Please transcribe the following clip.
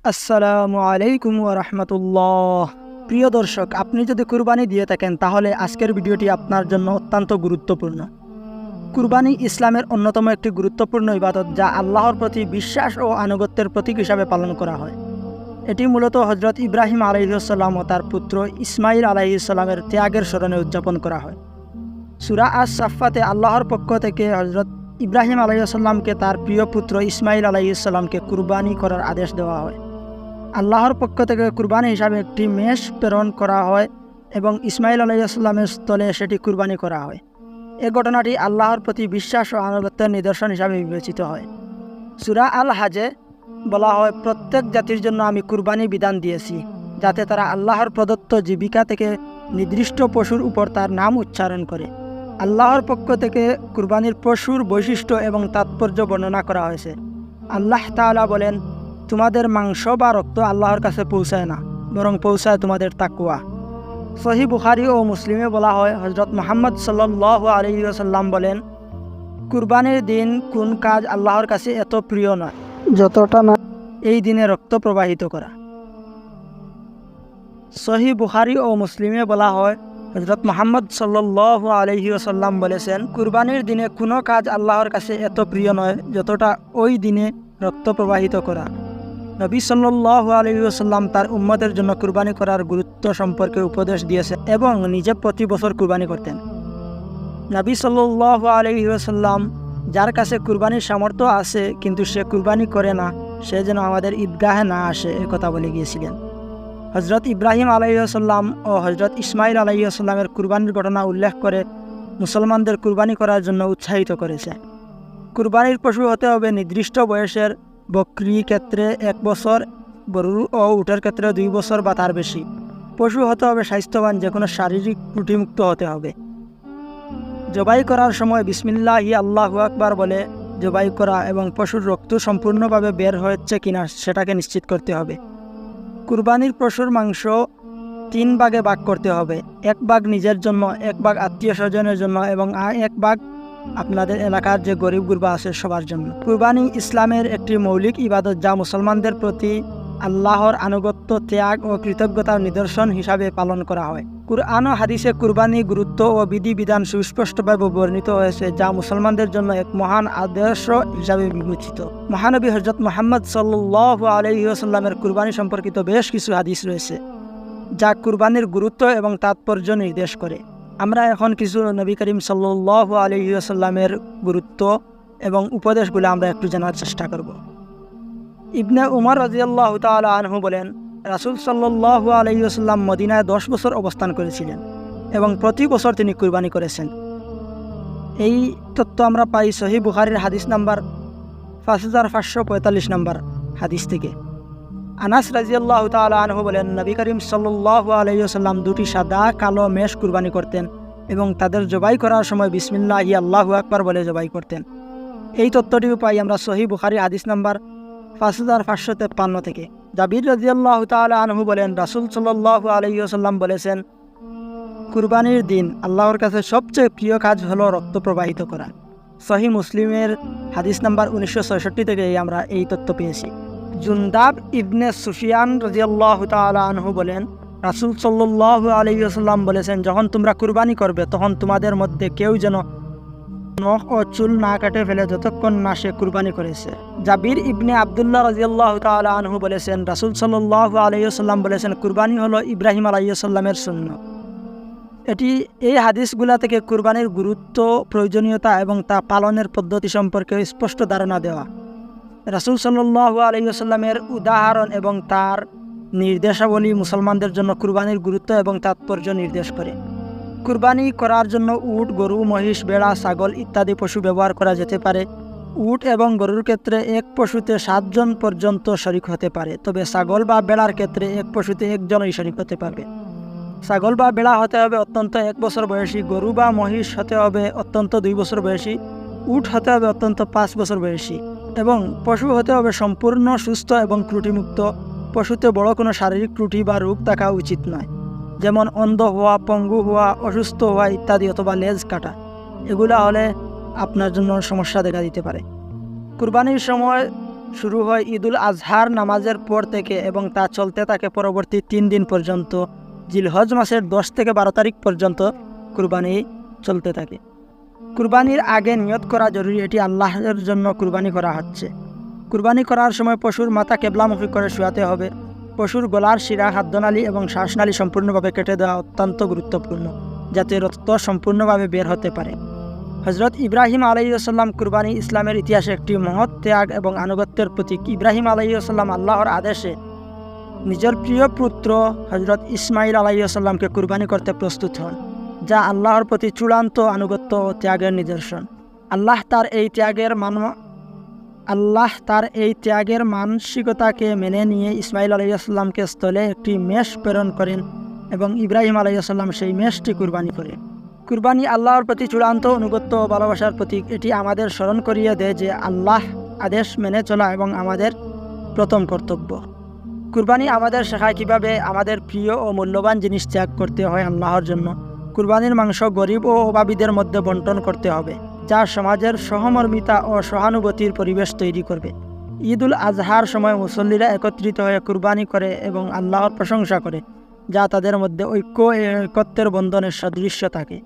আসসালামু আলাইকুম ওয়া রাহমাতুল্লাহ। প্রিয় দর্শক, আপনি যদি কুরবানি দিয়ে থাকেন তাহলে আজকের ভিডিওটি আপনার জন্য অত্যন্ত গুরুত্বপূর্ণ। কুরবানি ইসলামের অন্যতম একটি গুরুত্বপূর্ণ ইবাদত, যা আল্লাহর প্রতি বিশ্বাস ও আনুগত্যের প্রতীক হিসাবে পালন করা হয়। এটি মূলত হজরত ইব্রাহিম আলাইহিসসালাম ও তার পুত্র ইসমাইল আলাইহিসসালামের ত্যাগের স্মরণে উদযাপন করা হয়। সূরা আস-সাফফাতে আল্লাহর পক্ষ থেকে হজরত ইব্রাহিম আলাইহিসসালামকে তার প্রিয় পুত্র ইসমাইল আলাইহিসসালামকে কুরবানি করার আদেশ দেওয়া হয়। আল্লাহর পক্ষ থেকে কুরবানি হিসাবে একটি মেষ প্রেরণ করা হয় এবং ইসমাইল আলাইহিসসালামের স্থলে সেটি কুরবানি করা হয়। এ ঘটনাটি আল্লাহর প্রতি বিশ্বাস ও আনুগত্যের নিদর্শন হিসাবে বিবেচিত হয়। সূরা আল হাজে বলা হয়, প্রত্যেক জাতির জন্য আমি কুরবানি বিধান দিয়েছি, যাতে তারা আল্লাহর প্রদত্ত জীবিকা থেকে নির্দিষ্ট পশুর উপর তার নাম উচ্চারণ করে। আল্লাহর পক্ষ থেকে কুরবানির পশুর বৈশিষ্ট্য এবং তাৎপর্য বর্ণনা করা হয়েছে। আল্লাহ তাআলা বলেন, তোমাদের মাংস বা রক্ত আল্লাহর কাছে পৌঁছায় না, বরং পৌঁছায় তোমাদের তাকওয়া। সহিহ বুখারী ও মুসলিমে বলা হয়, হযরত মুহাম্মদ সাল্লাল্লাহু আলাইহি ওয়াসাল্লাম বলেন, কুরবানির দিন কোন কাজ আল্লাহর কাছে এত প্রিয় নয় যতটা না এই দিনে রক্ত প্রবাহিত করা। সহিহ বুখারী ও মুসলিমে বলা হয়, হযরত মুহাম্মদ সাল্লাল্লাহু আলাইহি ওয়াসাল্লাম বলেছেন, কুরবানির দিনে কোনো কাজ আল্লাহর কাছে এত প্রিয় নয় যতটা ওই দিনে রক্ত প্রবাহিত করা। নবী সাল্লাল্লাহু আলাইহি ওয়াসাল্লাম তার উম্মতের জন্য কুরবানি করার গুরুত্ব সম্পর্কে উপদেশ দিয়েছেন এবং নিজে প্রতি বছর কুরবানি করতেন। নবী সাল্লাল্লাহু আলাইহি ওয়াসাল্লাম, যার কাছে কুরবানির সামর্থ্য আছে কিন্তু সে কুরবানি করে না, সে যেন আমাদের ঈদগাহে না আসে, এ কথা বলে গিয়েছিলেন। হজরত ইব্রাহিম আলাইহিসসালাম ও হজরত ইসমাইল আলাইহিসসালামের কুরবানির ঘটনা উল্লেখ করে মুসলমানদের কুরবানি করার জন্য উৎসাহিত করেছে। কুরবানির পশু হতে হবে নির্দিষ্ট বয়সের, বকরি ক্ষেত্রে 1 বছর, গরু ও উটের ক্ষেত্রে 2 বছর বা তার বেশি। পশু হতে হবে স্বাস্থ্যবান, যে কোনো শারীরিক ত্রুটিমুক্ত হতে হবে। জবাই করার সময় বিসমিল্লাহি আল্লাহু আকবার বলে জবাই করা এবং পশুর রক্ত সম্পূর্ণভাবে বের হয়েছে কিনা সেটাকে নিশ্চিত করতে হবে। কুরবানির পশুর মাংস 3 ভাগে ভাগ করতে হবে। 1 ভাগ নিজের জন্য, 1 ভাগ আত্মীয় স্বজনের জন্য এবং 1 ভাগ আপনাদের এলাকার যে গরিব গুরবা আছে সবার জন্য। কুরবানি ইসলামের একটি মৌলিক ইবাদত, যা মুসলমানদের প্রতি আল্লাহর আনুগত্য, ত্যাগ ও কৃতজ্ঞতার নিদর্শন হিসাবে পালন করা হয়। কুরআন ও হাদিসে কুরবানি গুরুত্ব ও বিধিবিধান সুস্পষ্টভাবে বর্ণিত হয়েছে, যা মুসলমানদের জন্য এক মহান আদর্শ হিসাবে বিবেচিত। মহানবী হযরত মুহাম্মদ সাল্লাল্লাহু আলাইহি ওয়াসাল্লামের কুরবানি সম্পর্কিত বেশ কিছু হাদিস রয়েছে, যা কুরবানির গুরুত্ব এবং তাৎপর্য নির্দেশ করে। আমরা এখন কিছু নবী করিম সাল্লাল্লাহু আলাইহি ওয়াসাল্লামের গুরুত্ব এবং উপদেশগুলো আমরা একটু জানার চেষ্টা করব। ইবনে উমর রাদিয়াল্লাহু তাআলা আনহু বলেন, রাসূল সাল্লাল্লাহু আলাইহি ওয়াসাল্লাম মদিনায় 10 বছর অবস্থান করেছিলেন এবং প্রতি বছর তিনি কুরবানি করেছেন। এই তথ্য আমরা পাই সহিহ বুখারীর হাদিস নাম্বার 5545 নম্বর হাদিস থেকে। আনাস রাদিয়াল্লাহু তাআলা আনহু বলেন, নবী করিম সাল্লাল্লাহু আলাইহি ওয়াসাল্লাম 2টি সাদা কালো মেষ কুরবানি করতেন এবং তাদের জবাই করার সময় বিসমিল্লাহি আল্লাহু আকবার বলে জবাই করতেন। এই তথ্যটিও পাই আমরা সহিহ বুখারীর হাদিস নাম্বার 5553 থেকে। জাবির রাদিয়াল্লাহু তাআলা আনহু বলেন, রাসূল সাল্লাল্লাহু আলাইহি ওয়াসাল্লাম বলেছেন, কুরবানির দিন আল্লাহর কাছে সবচেয়ে প্রিয় কাজ হলো রক্ত প্রবাহিত করা। সহিহ মুসলিমের হাদিস নাম্বার 1966 থেকে আমরা এই তথ্য পেয়েছি। জুনদাব ইবনে সুফিয়ান রাদিয়াল্লাহু তাআলা আনহু বলেন, রাসূল সাল্লাল্লাহু আলাইহি ওয়াসাল্লাম বলেছেন, যখন তোমরা কুরবানি করবে তখন তোমাদের মধ্যে কেউ যেন নখ ও চুল না কাটে ফেলে যতক্ষণ না সে কুরবানি করেছে। জাবির ইবনে আব্দুল্লাহ রাদিয়াল্লাহু তাআলা আনহু বলেছেন, রাসূল সাল্লাল্লাহু আলাইহি ওয়াসাল্লাম বলেছেন, কুরবানি হলো ইব্রাহিম আলাইহিস সালামের সুন্নাত। এই হাদিসগুলা থেকে কুরবানির গুরুত্ব, প্রয়োজনীয়তা এবং তা পালনের পদ্ধতি সম্পর্কে স্পষ্ট ধারণা দেওয়া। রাসূল সাল্লাল্লাহু আলাইহি ওয়াসাল্লামের উদাহরণ এবং তার নির্দেশাবলী মুসলমানদের জন্য কুরবানির গুরুত্ব এবং তাৎপর্য নির্দেশ করে। কুরবানি করার জন্য উট, গরু, মহিষ, ভেড়া, ছাগল ইত্যাদি পশু ব্যবহার করা যেতে পারে। উট এবং গরুর ক্ষেত্রে এক পশুতে 7 জন পর্যন্ত শরিক হতে পারে, তবে ছাগল বা ভেড়ার ক্ষেত্রে এক পশুতে 1 জনই শরিক হতে পারবে। ছাগল বা ভেড়া হতে হবে অত্যন্ত 1 বছর বয়সী, গরু বা মহিষ হতে হবে অত্যন্ত 2 বছর বয়সী, উট হতে হবে অত্যন্ত 5 বছর বয়সী এবং পশু হতে হবে সম্পূর্ণ সুস্থ এবং ত্রুটিমুক্ত। পশুতে বড় কোনো শারীরিক ত্রুটি বা রোগ থাকা উচিত নয়, যেমন অন্ধ হওয়া, পঙ্গু হওয়া, অসুস্থ হওয়া ইত্যাদি, অথবা লেজ কাটা। এগুলা হলে আপনার জন্য সমস্যা দেখা দিতে পারে। কুরবানির সময় শুরু হয় ঈদুল আজহার নামাজের পর থেকে এবং তা চলতে থাকে পরবর্তী 3 দিন পর্যন্ত। জিলহজ মাসের 10 থেকে 12 তারিখ পর্যন্ত কুরবানি চলতে থাকে। কুরবানির আগে নিয়ত করা জরুরি, এটি আল্লাহর জন্য কুরবানি করা হচ্ছে। কুরবানি করার সময় পশুর মাথা কেবলামুখী করে শুয়াতে হবে। পশুর গলার শিরা, খাদ্যনালী এবং শ্বাসনালী সম্পূর্ণভাবে কেটে দেওয়া অত্যন্ত গুরুত্বপূর্ণ, যাতে রক্ত সম্পূর্ণভাবে বের হতে পারে। হজরত ইব্রাহিম আলাইহিসসালাম কুরবানি ইসলামের ইতিহাসে একটি মহৎ ত্যাগ এবং আনুগত্যের প্রতীক। ইব্রাহিম আলাইহিসসালাম আল্লাহর আদেশে নিজের প্রিয় পুত্র হজরত ইসমাইল আলাইহিসসালামকে কুরবানি করতে প্রস্তুত হন, যা আল্লাহর প্রতি চূড়ান্ত আনুগত্য ও ত্যাগের নিদর্শন। আল্লাহ তার এই ত্যাগের মানসিকতাকে মেনে নিয়ে ইসমাইল আলাইহিসসালামকে স্থলে একটি মেষ প্রেরণ করেন এবং ইব্রাহিম আলাইহিসসালাম সেই মেষটি কুরবানি করেন। কুরবানি আল্লাহর প্রতি চূড়ান্ত অনুগত্য ও ভালোবাসার প্রতীক। এটি আমাদের স্মরণ করিয়ে দেয় যে আল্লাহ আদেশ মেনে চলা এবং আমাদের প্রথম কর্তব্য। কুরবানি আমাদের শেখায় কীভাবে আমাদের প্রিয় ও মূল্যবান জিনিস ত্যাগ করতে হয় আল্লাহর জন্য। কুরবানির মাংস গরিব ও অভাবীদের মধ্যে বণ্টন করতে হবে, যা সমাজের সহমর্মিতা ও সহানুভূতির পরিবেশ তৈরি করবে। ঈদুল আজহার সময় মুসল্লিরা একত্রিত হয়ে কুরবানি করে এবং আল্লাহর প্রশংসা করে, যা তাদের মধ্যে ঐক্য ও একত্বের বন্ধনের সদৃশ্য থাকে।